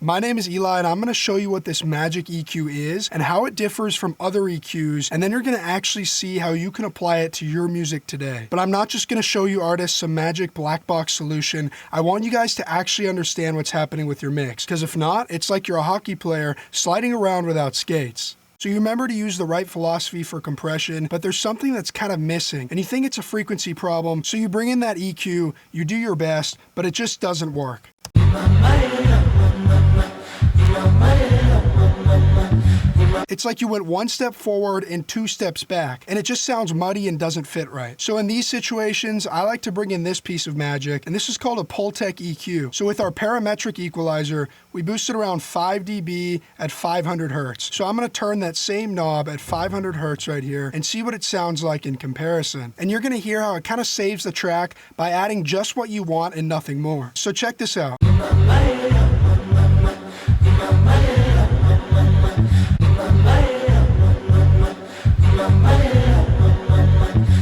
My name is Eli and I'm going to show you what this magic EQ is and how it differs from other EQs, and then you're going to actually see how you can apply it to your music today. But I'm not just going to show you artists some magic black box solution. I want you guys to actually understand what's happening with your mix, because if not, it's like you're a hockey player sliding around without skates. So you remember to use the right philosophy for compression, but there's something that's kind of missing, and you think it's a frequency problem, so you bring in that EQ, you do your best, but it just doesn't work. It's like you went one step forward and two steps back, and it just sounds muddy and doesn't fit right. So in these situations, I like to bring in this piece of magic, and this is called a Pultec EQ. So with our parametric equalizer, we boost it around 5 dB at 500 hertz. So I'm going to turn that same knob at 500 hertz right here and see what it sounds like in comparison. And you're going to hear how it kind of saves the track by adding just what you want and nothing more. So check this out.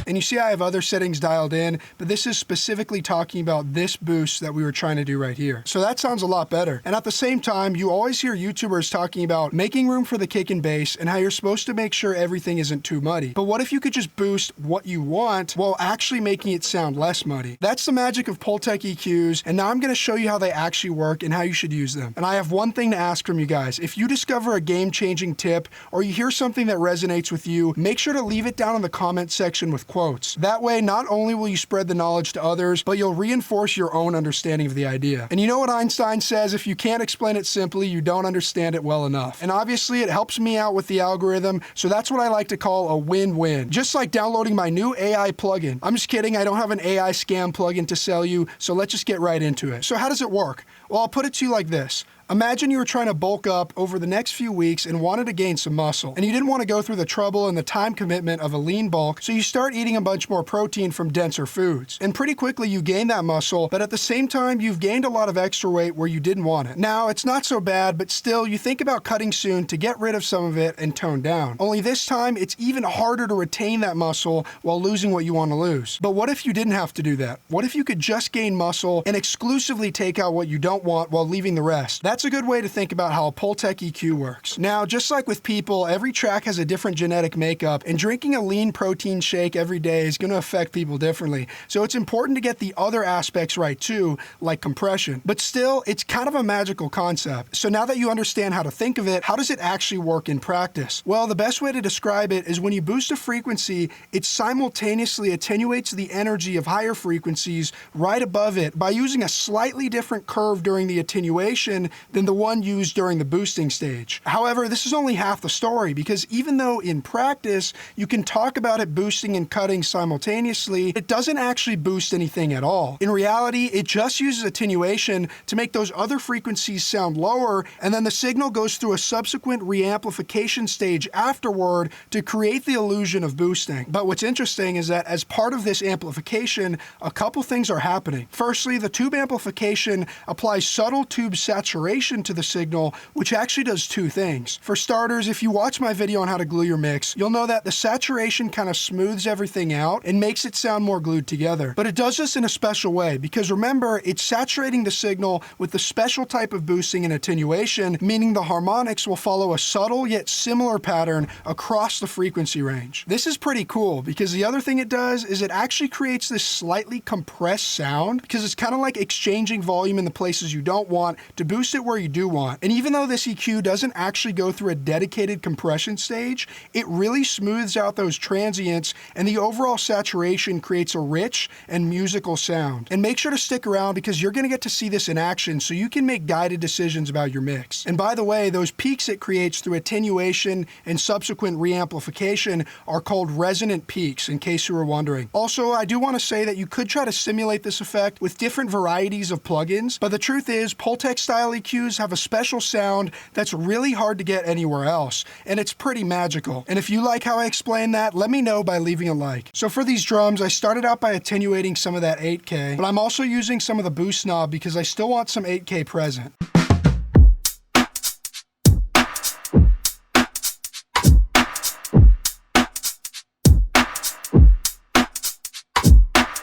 And you see I have other settings dialed in, but this is specifically talking about this boost that we were trying to do right here. So that sounds a lot better. And at the same time, you always hear YouTubers talking about making room for the kick and bass and how you're supposed to make sure everything isn't too muddy. But what if you could just boost what you want while actually making it sound less muddy? That's the magic of Pultec EQs, and now I'm going to show you how they actually work and how you should use them. And I have one thing to ask from you guys. If you discover a game-changing tip or you hear something that resonates with you, make sure to leave it down in the comment section with quotes. That way, not only will you spread the knowledge to others, but you'll reinforce your own understanding of the idea. And you know what Einstein says, if you can't explain it simply, you don't understand it well enough. And obviously, it helps me out with the algorithm, so that's what I like to call a win-win. Just like downloading my new AI plugin. I'm just kidding, I don't have an AI scam plugin to sell you, so let's just get right into it. So how does it work? Well, I'll put it to you like this. Imagine you were trying to bulk up over the next few weeks and wanted to gain some muscle, and you didn't want to go through the trouble and the time commitment of a lean bulk, so you start eating a bunch more protein from denser foods. And pretty quickly you gain that muscle, but at the same time you've gained a lot of extra weight where you didn't want it. Now, it's not so bad, but still you think about cutting soon to get rid of some of it and tone down. Only this time it's even harder to retain that muscle while losing what you want to lose. But what if you didn't have to do that? What if you could just gain muscle and exclusively take out what you don't want while leaving the rest? That's a good way to think about how a Pultec EQ works. Now, just like with people, every track has a different genetic makeup, and drinking a lean protein shake every day is going to affect people differently. So it's important to get the other aspects right too, like compression. But still, it's kind of a magical concept. So now that you understand how to think of it, how does it actually work in practice? Well, the best way to describe it is when you boost a frequency, it simultaneously attenuates the energy of higher frequencies right above it by using a slightly different curve during the attenuation than the one used during the boosting stage. However, this is only half the story, because even though in practice you can talk about it boosting and cutting simultaneously, it doesn't actually boost anything at all. In reality, it just uses attenuation to make those other frequencies sound lower, and then the signal goes through a subsequent reamplification stage afterward to create the illusion of boosting. But what's interesting is that as part of this amplification, a couple things are happening. Firstly, the tube amplification applies subtle tube saturation to the signal, which actually does two things. For starters, if you watch my video on how to glue your mix, you'll know that the saturation kind of smooths everything out and makes it sound more glued together. But it does this in a special way, because remember, it's saturating the signal with the special type of boosting and attenuation, meaning the harmonics will follow a subtle yet similar pattern across the frequency range. This is pretty cool, because the other thing it does is it actually creates this slightly compressed sound, because it's kind of like exchanging volume in the places you don't want to boost it where you do want. And even though this EQ doesn't actually go through a dedicated compression stage, it really smooths out those transients, and the overall saturation creates a rich and musical sound. And make sure to stick around, because you're going to get to see this in action so you can make guided decisions about your mix. And by the way, those peaks it creates through attenuation and subsequent reamplification are called resonant peaks, in case you were wondering. Also, I do want to say that you could try to simulate this effect with different varieties of plugins, but the truth is Pultec style EQs have a special sound that's really hard to get anywhere else, and it's pretty magical. And if you like how I explain that, let me know by leaving a like. So for these drums, I started out by attenuating some of that 8K, but I'm also using some of the boost knob because I still want some 8K present.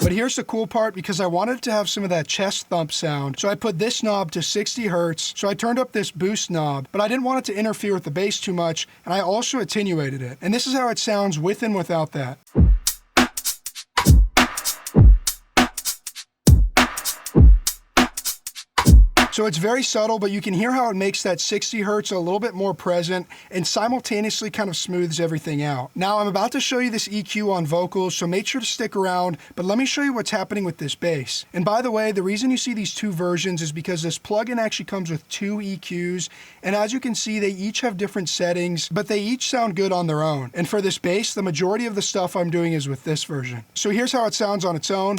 But here's the cool part, because I wanted it to have some of that chest thump sound, so I put this knob to 60 hertz, so I turned up this boost knob, but I didn't want it to interfere with the bass too much, and I also attenuated it. And this is how it sounds with and without that. So it's very subtle, but you can hear how it makes that 60 hertz a little bit more present and simultaneously kind of smooths everything out. Now I'm about to show you this EQ on vocals, so make sure to stick around, but let me show you what's happening with this bass. And by the way, the reason you see these two versions is because this plugin actually comes with two EQs, and as you can see, they each have different settings, but they each sound good on their own. And for this bass, the majority of the stuff I'm doing is with this version. So here's how it sounds on its own.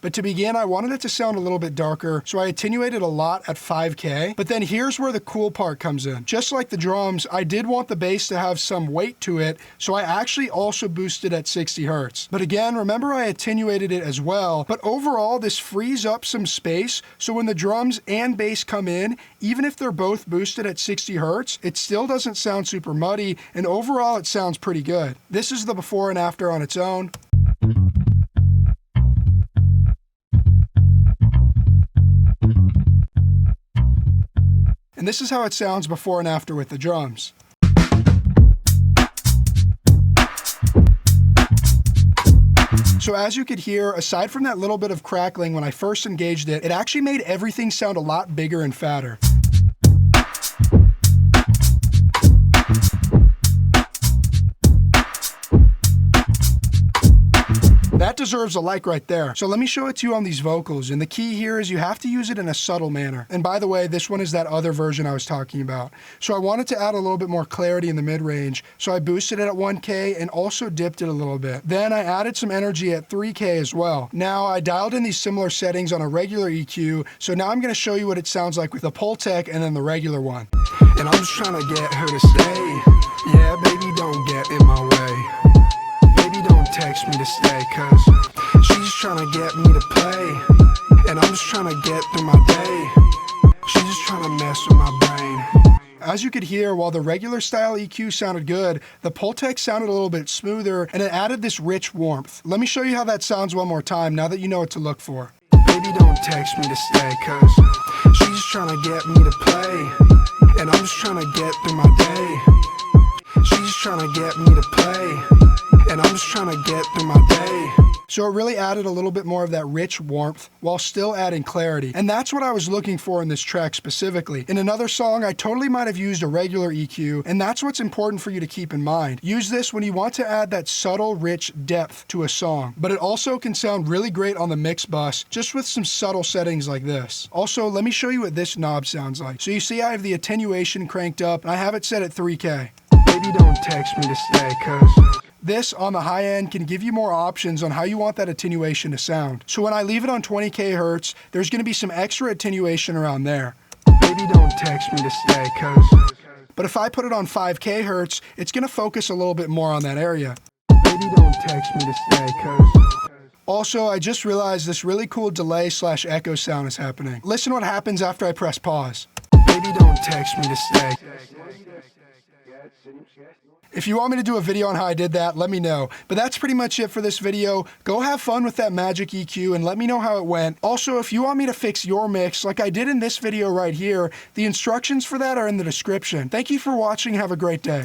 But to begin, I wanted it to sound a little bit darker, so I attenuated a lot at 5K. But then here's where the cool part comes in. Just like the drums, I did want the bass to have some weight to it, so I actually also boosted at 60 hertz. But again, remember I attenuated it as well. But overall, this frees up some space, so when the drums and bass come in, even if they're both boosted at 60 hertz, it still doesn't sound super muddy, and overall it sounds pretty good. This is the before and after on its own. And this is how it sounds before and after with the drums. So as you could hear, aside from that little bit of crackling when I first engaged it, it actually made everything sound a lot bigger and fatter. That deserves a like right there. So let me show it to you on these vocals, and the key here is you have to use it in a subtle manner. And by the way, this one is that other version I was talking about. So I wanted to add a little bit more clarity in the mid-range, so I boosted it at 1K and also dipped it a little bit. Then I added some energy at 3K as well. Now I dialed in these similar settings on a regular EQ, so now I'm going to show you what it sounds like with the Pultec and then the regular one. And I'm just trying to get her to stay. Yeah, baby, don't get in my way. Don't text me to stay, cause she's just trying to get me to play. And I'm just trying to get through my day. She's just trying to mess with my brain. As you could hear, while the regular style EQ sounded good, the Pultec sounded a little bit smoother, and it added this rich warmth. Let me show you how that sounds one more time now that you know what to look for. Baby, don't text me to stay, cause she's just trying to get me to play. And I'm just trying to get through my day. She's just trying to get me to play. And I'm just trying to get through my day. So it really added a little bit more of that rich warmth while still adding clarity. And that's what I was looking for in this track specifically. In another song, I totally might have used a regular EQ, and that's what's important for you to keep in mind. Use this when you want to add that subtle, rich depth to a song. But it also can sound really great on the mix bus, just with some subtle settings like this. Also, let me show you what this knob sounds like. So you see I have the attenuation cranked up, and I have it set at 3K. Baby, don't text me to stay, cause this, on the high end, can give you more options on how you want that attenuation to sound. So when I leave it on 20K hertz, there's going to be some extra attenuation around there. Baby, don't text me to stay, cause but if I put it on 5K hertz, it's going to focus a little bit more on that area. Baby, don't text me to stay, cause also, I just realized this really cool delay/echo sound is happening. Listen what happens after I press pause. Baby, don't text me to stay. If you want me to do a video on how I did that, let me know. But that's pretty much it for this video. Go have fun with that Magic EQ and let me know how it went. Also, if you want me to fix your mix like I did in this video right here, the instructions for that are in the description. Thank you for watching. Have a great day.